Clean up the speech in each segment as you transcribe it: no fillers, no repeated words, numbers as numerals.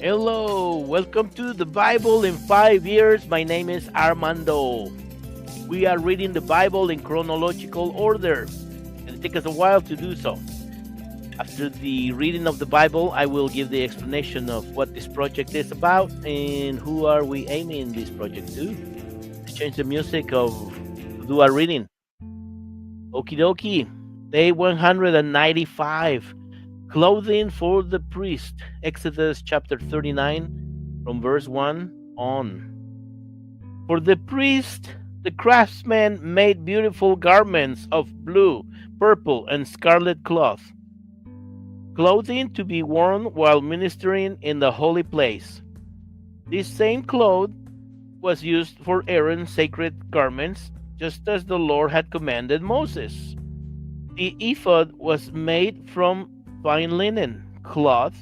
Hello, welcome to the Bible in 5 years. My name is Armando. We are reading the Bible in chronological order, and it takes us a while to do so. After the reading of the Bible, I will give the explanation of what this project is about and who are we aiming this project to. Let's change the music of do our reading. Okie dokie. Day 195. Clothing for the priest. Exodus chapter 39 from verse 1 on. For the priest, the craftsman made beautiful garments of blue, purple, and scarlet cloth, clothing to be worn while ministering in the holy place. This same cloth was used for Aaron's sacred garments, just as the Lord had commanded Moses. The ephod was made from fine linen cloth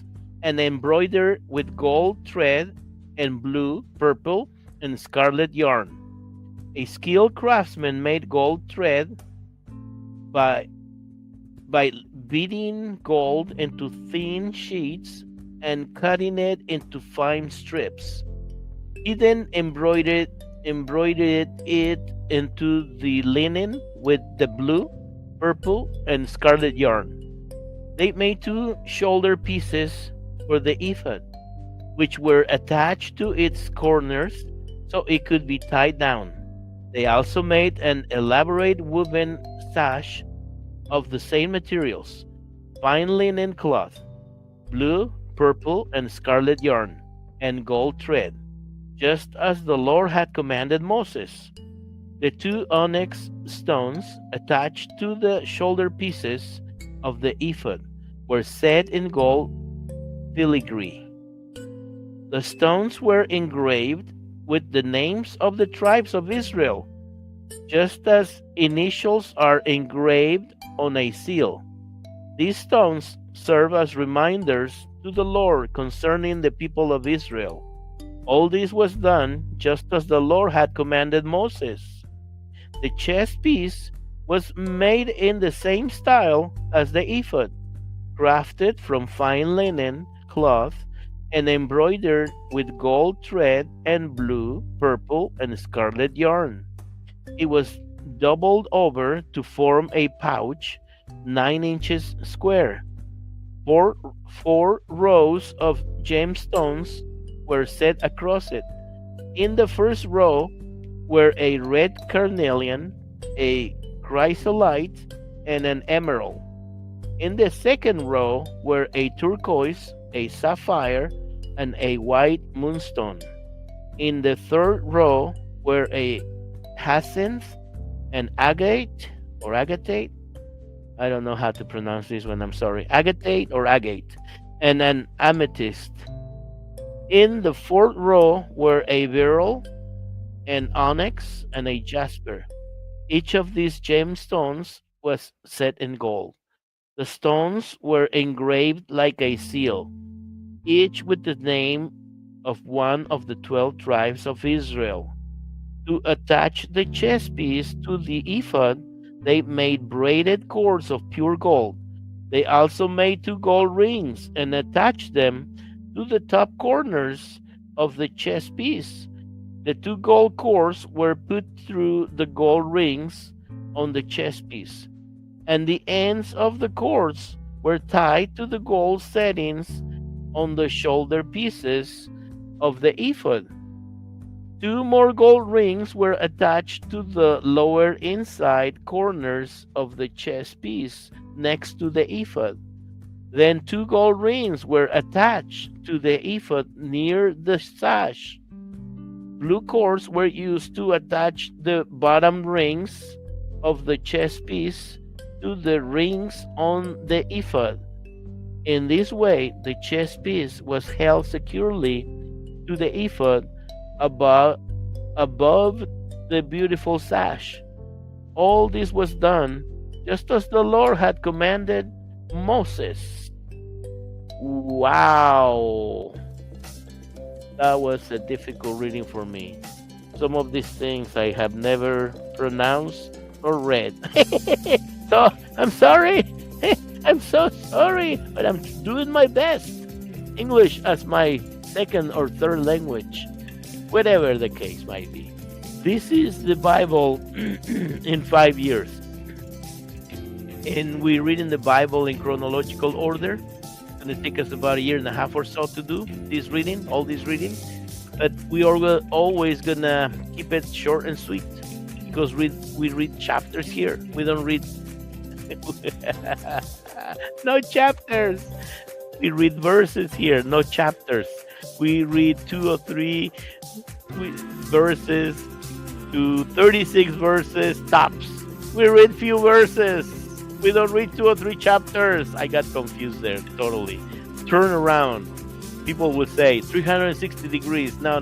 and embroidered with gold thread and blue, purple, and scarlet yarn. A skilled craftsman made gold thread by beating gold into thin sheets and cutting it into fine strips. He then embroidered it into the linen with the blue, purple, and scarlet yarn. They made two shoulder pieces for the ephod, which were attached to its corners so it could be tied down. They also made an elaborate woven sash of the same materials, fine linen cloth, blue, purple, and scarlet yarn, and gold thread, just as the Lord had commanded Moses. The two onyx stones attached to the shoulder pieces of the ephod were set in gold filigree. The stones were engraved with the names of the tribes of Israel, just as initials are engraved on a seal. These stones serve as reminders to the Lord concerning the people of Israel. All this was done just as the Lord had commanded Moses. The chest piece was made in the same style as the ephod, crafted from fine linen cloth and embroidered with gold thread and blue, purple, and scarlet yarn. It was doubled over to form a pouch 9 inches square. Four rows of gemstones were set across it. In the first row were a red carnelian, a chrysolite, and an emerald. In the second row were a turquoise, a sapphire, and a white moonstone. In the third row were a hyacinth, an agate or agatate. I don't know how to pronounce this one, I'm sorry. Agatate or agate, and an amethyst. In the fourth row were a beryl, an onyx, and a jasper. Each of these gemstones was set in gold. The stones were engraved like a seal, each with the name of one of the 12 tribes of Israel. To attach the chest piece to the ephod, they made braided cords of pure gold. They also made 2 gold rings and attached them to the top corners of the chest piece. The 2 gold cords were put through the gold rings on the chest piece, and the ends of the cords were tied to the gold settings on the shoulder pieces of the ephod. 2 more gold rings were attached to the lower inside corners of the chest piece next to the ephod. Then 2 gold rings were attached to the ephod near the sash. Blue cords were used to attach the bottom rings of the chest piece to the rings on the ephod. In this way, the chest piece was held securely to the ephod above the beautiful sash. All this was done just as the Lord had commanded Moses. Wow! That was a difficult reading for me. Some of these things I have never pronounced or read. So, I'm sorry. I'm so sorry, but I'm doing my best. English as my second or third language, whatever the case might be. This is the Bible in 5 years. And we read in the Bible in chronological order. And it takes us about a year and a half or so to do this reading, all this reading. But we are always gonna keep it short and sweet because we read chapters here. We don't read no chapters. We read verses here, no chapters. We read 2 or 3 verses to 36 verses tops. We read few verses. We don't read 2 or 3 chapters. I got confused there totally. Turn around. People would say 360 degrees. No.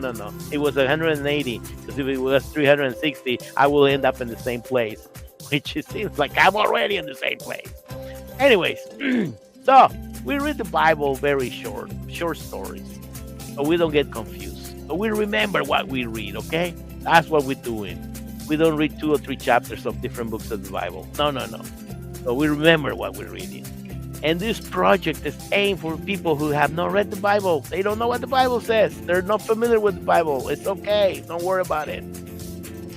It was 180. Because if it was 360, I will end up in the same place. Which it seems like I'm already in the same place. Anyways, so we read the Bible very short stories. So we don't get confused. So we remember what we read, okay? That's what we're doing. We don't read 2 or 3 chapters of different books of the Bible. No. So we remember what we're reading. And this project is aimed for people who have not read the Bible. They don't know what the Bible says. They're not familiar with the Bible. It's okay. Don't worry about it.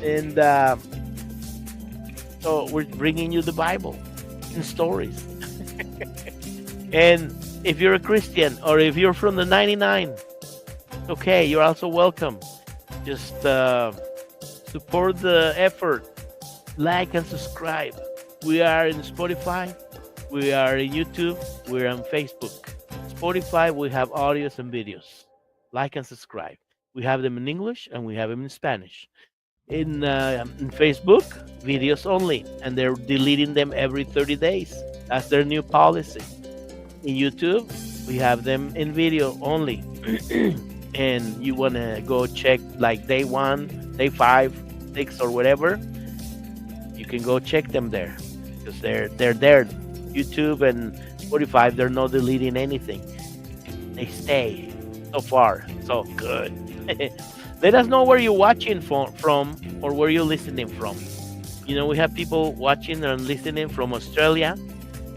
And so we're bringing you the Bible in stories. And if you're a Christian or if you're from the 99, okay, you're also welcome. Just support the effort. Like and subscribe. We are in Spotify. We are in YouTube. We're on Facebook. Spotify, we have audios and videos. Like and subscribe. We have them in English and we have them in Spanish. In Facebook, videos only. And they're deleting them every 30 days. That's their new policy. In YouTube, we have them in video only. And you want to go check like day 1, day 5, 6 or whatever, you can go check them there. Because they're there. YouTube and Spotify, they're not deleting anything. They stay so far. So good. Let us know where you're watching from or where you're listening from. You know, we have people watching and listening from Australia,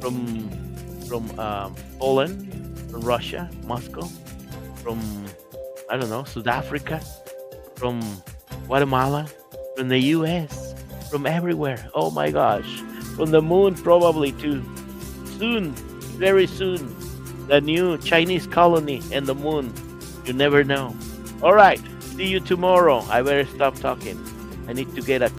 from Poland, from Russia, Moscow, from, I don't know, South Africa, from Guatemala, from the US, from everywhere. Oh my gosh. From the moon probably too. Soon, very soon, the new Chinese colony and the moon. You never know. All right. See you tomorrow. I better stop talking. I need to get a